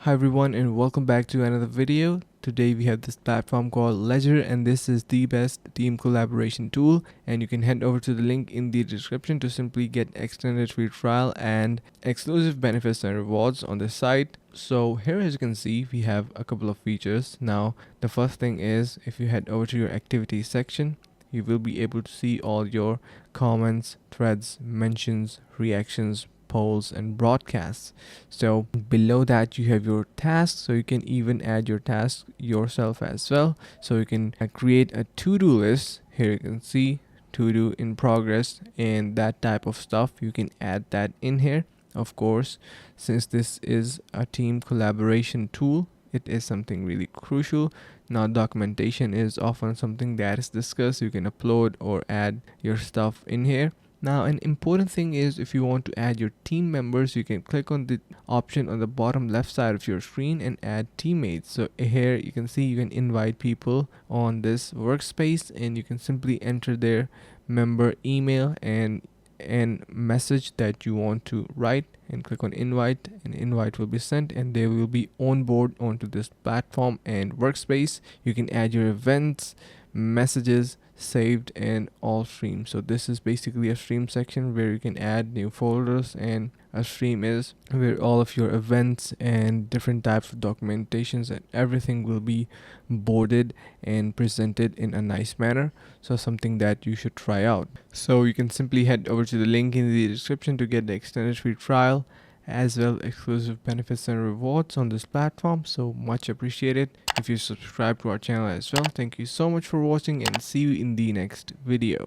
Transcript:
Hi everyone and welcome back to another video. Today we have this platform called Ledger and this is the best team collaboration tool, and you can head over to the link in the description to simply get extended free trial and exclusive benefits and rewards on the site. So here, as you can see, we have a couple of features. Now the first thing is, if you head over to your activities section, you will be able to see all your comments, threads, mentions, reactions, polls and broadcasts. So below that you have your tasks, so you can even add your tasks yourself as well. So you can create a to-do list. Here you can see to do in progress and that type of stuff. You can add that in here. Of course, since this is a team collaboration tool, it is something really crucial. Now documentation is often something that is discussed. You can upload or add your stuff in here. Now an important thing is, if you want to add your team members, you can click on the option on the bottom left side of your screen and add teammates. So here you can see you can invite people on this workspace and you can simply enter their member email and message that you want to write and click on invite. An invite will be sent and they will be on board onto this platform and workspace. You can add your events, messages, saved and all streams. So this is basically a stream section where you can add new folders, and a stream is where all of your events and different types of documentations and everything will be boarded and presented in a nice manner. So something that you should try out. So you can simply head over to the link in the description to get the extended free trial as well exclusive benefits and rewards on this platform. So much appreciated if you subscribe to our channel as well. Thank you so much for watching and see you in the next video.